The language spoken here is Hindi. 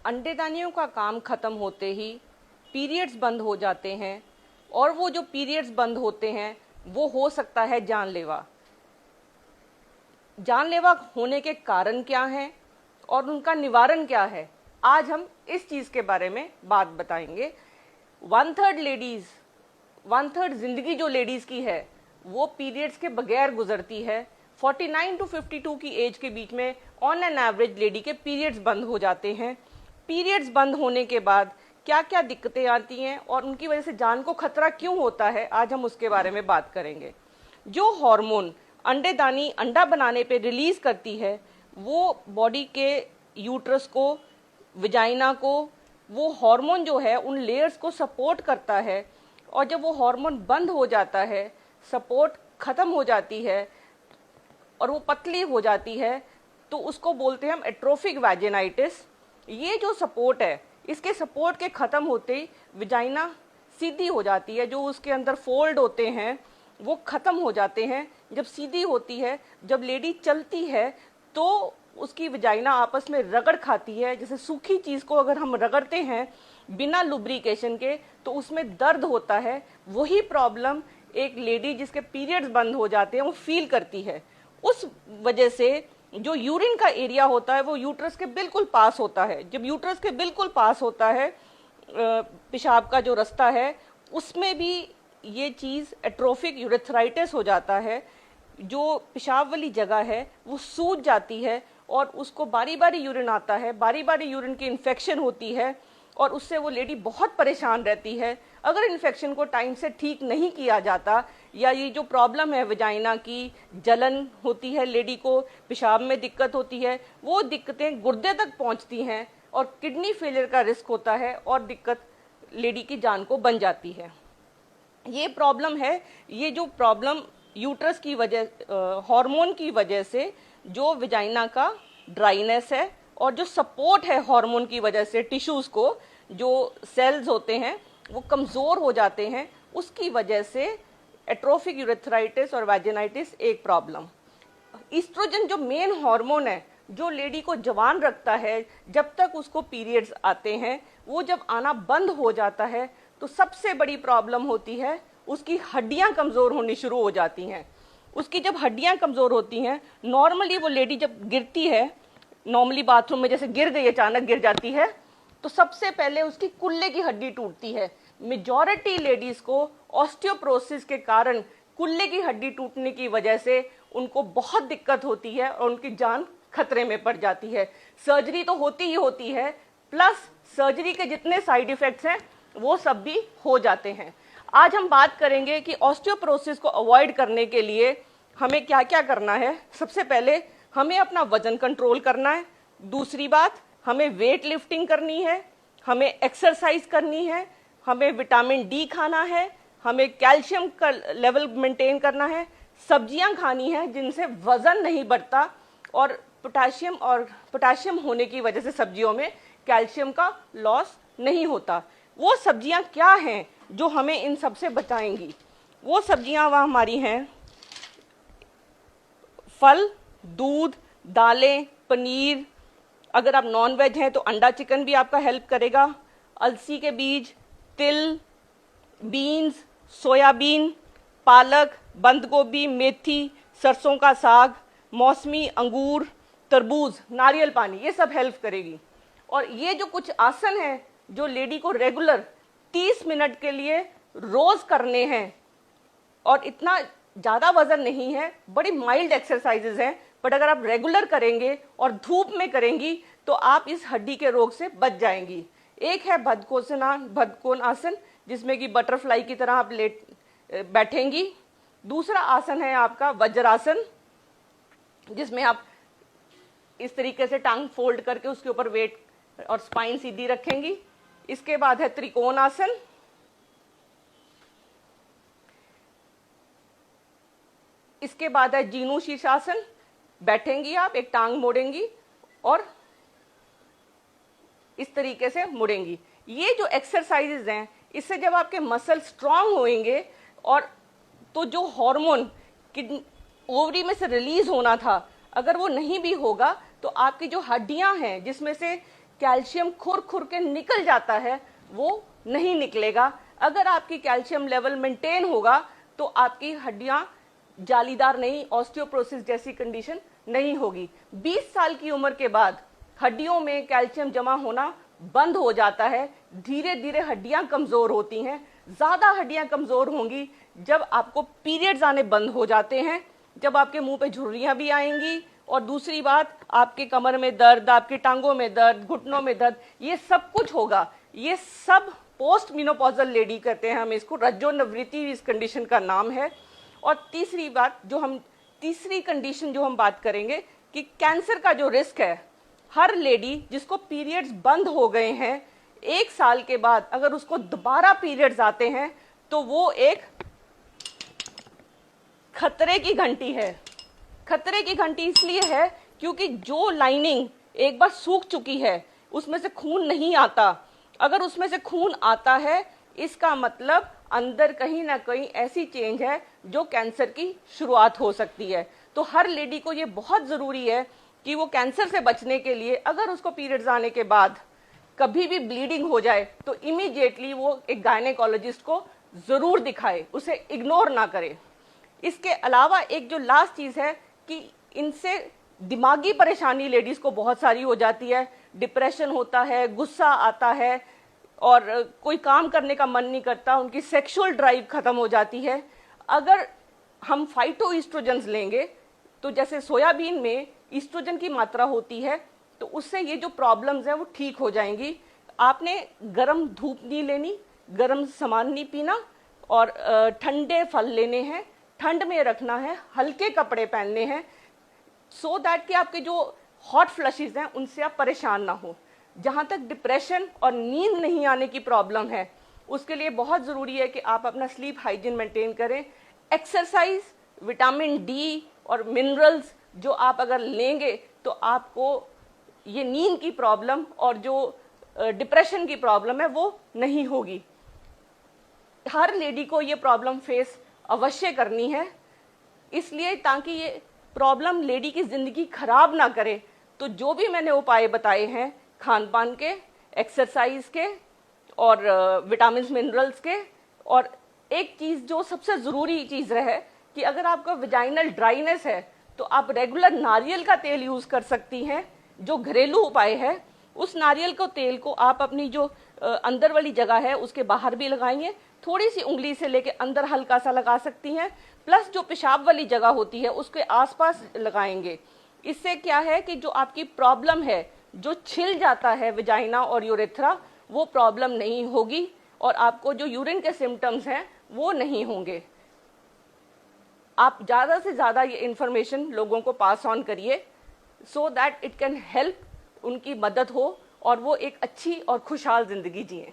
अंडेदानियों का काम खत्म होते ही पीरियड्स बंद हो जाते हैं और वो जो पीरियड्स बंद होते हैं वो हो सकता है जानलेवा। जानलेवा होने के कारण क्या हैं और उनका निवारण क्या है, आज हम इस चीज़ के बारे में बात बताएंगे। 1/3 जिंदगी जो लेडीज़ की है वो पीरियड्स के बगैर गुजरती है। 49 to 52 की एज के बीच में ऑन एन एवरेज लेडी के पीरियड्स बंद हो जाते हैं। पीरियड्स बंद होने के बाद क्या क्या दिक्कतें आती हैं और उनकी वजह से जान को खतरा क्यों होता है, आज हम उसके बारे में बात करेंगे। जो हार्मोन अंडेदानी अंडा बनाने पे रिलीज करती है वो बॉडी के यूट्रस को, विजाइना को, वो हार्मोन जो है उन लेयर्स को सपोर्ट करता है। और जब वो हार्मोन बंद हो जाता है, सपोर्ट खत्म हो जाती है और वो पतली हो जाती है, तो उसको बोलते हैं हम एट्रोफिक वैजिनाइटिस। ये जो सपोर्ट है, इसके सपोर्ट के खत्म होते ही विजाइना सीधी हो जाती है। जो उसके अंदर फोल्ड होते हैं वो खत्म हो जाते हैं। जब सीधी होती है, जब लेडी चलती है तो उसकी विजाइना आपस में रगड़ खाती है। जैसे सूखी चीज को अगर हम रगड़ते हैं बिना लुब्रिकेशन के तो उसमें दर्द होता है। वही प्रॉब्लम एक लेडी जिसके पीरियड्स बंद हो जाते हैं वो फील करती है। उस वजह से जो यूरिन का एरिया होता है वो यूट्रस के बिल्कुल पास होता है। जब यूट्रस के बिल्कुल पास होता है पेशाब का जो रास्ता है, उसमें भी ये चीज़ एट्रोफिक यूरेथ्राइटिस हो जाता है। जो पेशाब वाली जगह है वो सूज जाती है और उसको बारी बारी यूरिन आता है, बारी बारी यूरिन की इन्फेक्शन होती है और उससे वो लेडी बहुत परेशान रहती है। अगर इन्फेक्शन को टाइम से ठीक नहीं किया जाता या ये जो प्रॉब्लम है विजाइना की, जलन होती है, लेडी को पेशाब में दिक्कत होती है, वो दिक्कतें गुर्दे तक पहुंचती हैं और किडनी फेलियर का रिस्क होता है और दिक्कत लेडी की जान को बन जाती है। ये प्रॉब्लम है, ये जो प्रॉब्लम यूट्रस की वजह, हार्मोन की वजह से जो विजाइना का ड्राइनेस है और जो सपोर्ट है हार्मोन की वजह से टिश्यूज को, जो सेल्स होते हैं वो कमज़ोर हो जाते हैं, उसकी वजह से एट्रोफिक यूरेथ्राइटिस और वैजिनाइटिस एक प्रॉब्लम। ईस्ट्रोजन जो मेन हार्मोन है जो लेडी को जवान रखता है जब तक उसको पीरियड्स आते हैं, वो जब आना बंद हो जाता है तो सबसे बड़ी प्रॉब्लम होती है, उसकी हड्डियां कमज़ोर होनी शुरू हो जाती हैं। उसकी जब हड्डियां कमज़ोर होती हैं, नॉर्मली वो लेडी जब गिरती है, नॉर्मली बाथरूम में जैसे गिर गई, अचानक गिर जाती है, तो सबसे पहले उसकी कुल्ले की हड्डी टूटती है। मेजॉरिटी लेडीज को ऑस्टियोप्रोसिस के कारण कुल्ले की हड्डी टूटने की वजह से उनको बहुत दिक्कत होती है और उनकी जान खतरे में पड़ जाती है। सर्जरी तो होती ही होती है, प्लस सर्जरी के जितने साइड इफेक्ट्स हैं वो सब भी हो जाते हैं। आज हम बात करेंगे कि ऑस्टियोप्रोसिस को अवॉइड करने के लिए हमें क्या क्या करना है। सबसे पहले हमें अपना वजन कंट्रोल करना है। दूसरी बात, हमें वेट लिफ्टिंग करनी है, हमें एक्सरसाइज करनी है, हमें विटामिन डी खाना है, हमें कैल्शियम का लेवल मेंटेन करना है, सब्जियां खानी है जिनसे वजन नहीं बढ़ता और पोटाशियम होने की वजह से सब्जियों में कैल्शियम का लॉस नहीं होता। वो सब्जियां क्या हैं जो हमें इन सब से बचाएंगी? वो सब्जियां वह हमारी हैं फल, दूध, दालें, पनीर। अगर आप नॉन वेज हैं तो अंडा चिकन भी आपका हेल्प करेगा। अलसी के बीज, तिल, बीन्स, सोयाबीन, पालक, बंद गोभी, मेथी, सरसों का साग, मौसमी अंगूर, तरबूज, नारियल पानी, ये सब हेल्प करेगी। और ये जो कुछ आसन हैं जो लेडी को रेगुलर 30 मिनट के लिए रोज करने हैं, और इतना ज़्यादा वजन नहीं है, बड़ी माइल्ड एक्सरसाइजेज हैं, बट अगर आप रेगुलर करेंगे और धूप में करेंगी तो आप इस हड्डी के रोग से बच जाएंगी। एक है भदकोन आसन, जिसमें कि बटरफ्लाई की तरह आप बैठेंगी। दूसरा आसन है आपका वज्रासन, जिसमें आप इस तरीके से टांग फोल्ड करके उसके ऊपर वेट और स्पाइन सीधी रखेंगी। इसके बाद है त्रिकोण आसन। इसके बाद है जीनु शीर्षासन। बैठेंगी आप, एक टांग मोड़ेंगी और इस तरीके से मुड़ेंगी। ये जो एक्सरसाइजेज हैं, इससे जब आपके मसल स्ट्रांग होंगे और तो जो हार्मोन ओवरी में से रिलीज होना था, अगर वो नहीं भी होगा तो आपकी जो हड्डियां हैं जिसमें से कैल्शियम खुर खुर के निकल जाता है वो नहीं निकलेगा। अगर आपकी कैल्शियम लेवल मेंटेन होगा तो आपकी हड्डियां जालीदार नहीं, ऑस्टियोप्रोसिस जैसी कंडीशन नहीं होगी। 20 साल की उम्र के बाद हड्डियों में कैल्शियम जमा होना बंद हो जाता है, धीरे धीरे हड्डियां कमजोर होती हैं। ज्यादा हड्डियां कमजोर होंगी जब आपको पीरियड्स आने बंद हो जाते हैं, जब आपके मुंह पे झुर्रियां भी आएंगी, और दूसरी बात आपके कमर में दर्द, आपकी टांगों में दर्द, घुटनों में दर्द, ये सब कुछ होगा। ये सब पोस्ट मेनोपॉजल लेडी कहते हैं हम इसको, रज्जोनवृत्ति इस कंडीशन का नाम है। और तीसरी बात तीसरी कंडीशन जो हम बात करेंगे कि कैंसर का जो रिस्क है, हर लेडी जिसको पीरियड्स बंद हो गए हैं 1 साल के बाद अगर उसको दोबारा पीरियड्स आते हैं तो वो एक खतरे की घंटी है। खतरे की घंटी इसलिए है क्योंकि जो लाइनिंग एक बार सूख चुकी है उसमें से खून नहीं आता। अगर उसमें से खून आता है इसका मतलब अंदर कहीं ना कहीं ऐसी चेंज है जो कैंसर की शुरुआत हो सकती है। तो हर लेडी को ये बहुत जरूरी है कि वो कैंसर से बचने के लिए अगर उसको पीरियड्स आने के बाद कभी भी ब्लीडिंग हो जाए तो इमीडिएटली वो एक गायनेकोलॉजिस्ट को जरूर दिखाए, उसे इग्नोर ना करे। इसके अलावा एक जो लास्ट चीज है कि इनसे दिमागी परेशानी लेडीज को बहुत सारी हो जाती है। डिप्रेशन होता है, गुस्सा आता है और कोई काम करने का मन नहीं करता, उनकी सेक्सुअल ड्राइव खत्म हो जाती है। अगर हम फाइटोइस्ट्रोजेंस लेंगे तो जैसे सोयाबीन में ईस्ट्रोजन की मात्रा होती है तो उससे ये जो प्रॉब्लम्स हैं वो ठीक हो जाएंगी। आपने गर्म धूप नहीं लेनी, गर्म सामान नहीं पीना और ठंडे फल लेने हैं, ठंड में रखना है, हल्के कपड़े पहनने हैं सो दैट कि आपके जो हॉट फ्लशेस हैं उनसे आप परेशान ना हो। जहां तक डिप्रेशन और नींद नहीं आने की प्रॉब्लम है उसके लिए बहुत ज़रूरी है कि आप अपना स्लीप हाइजीन मेंटेन करें। एक्सरसाइज, विटामिन डी और मिनरल्स जो आप अगर लेंगे तो आपको ये नींद की प्रॉब्लम और जो डिप्रेशन की प्रॉब्लम है वो नहीं होगी। हर लेडी को ये प्रॉब्लम फेस अवश्य करनी है, इसलिए ताकि ये प्रॉब्लम लेडी की ज़िंदगी खराब ना करे तो जो भी मैंने उपाय बताए हैं खान पान के, एक्सरसाइज के और विटामिन मिनरल्स के, और एक चीज़ जो सबसे ज़रूरी चीज़ रहे कि अगर आपका विजाइनल ड्राइनेस है तो आप रेगुलर नारियल का तेल यूज़ कर सकती हैं जो घरेलू उपाय है। उस नारियल को तेल को आप अपनी जो अंदर वाली जगह है उसके बाहर भी लगाएंगे, थोड़ी सी उंगली से लेके अंदर हल्का सा लगा सकती हैं, प्लस जो पेशाब वाली जगह होती है उसके आसपास लगाएंगे। इससे क्या है कि जो आपकी प्रॉब्लम है, जो छिल जाता है विजाइना और यूरेथ्रा, वो प्रॉब्लम नहीं होगी और आपको जो यूरिन के सिम्टम्स हैं वो नहीं होंगे। आप ज़्यादा से ज़्यादा ये इन्फॉर्मेशन लोगों को पास ऑन करिए so that it can help, उनकी मदद हो और वो एक अच्छी और खुशहाल ज़िंदगी जिएं।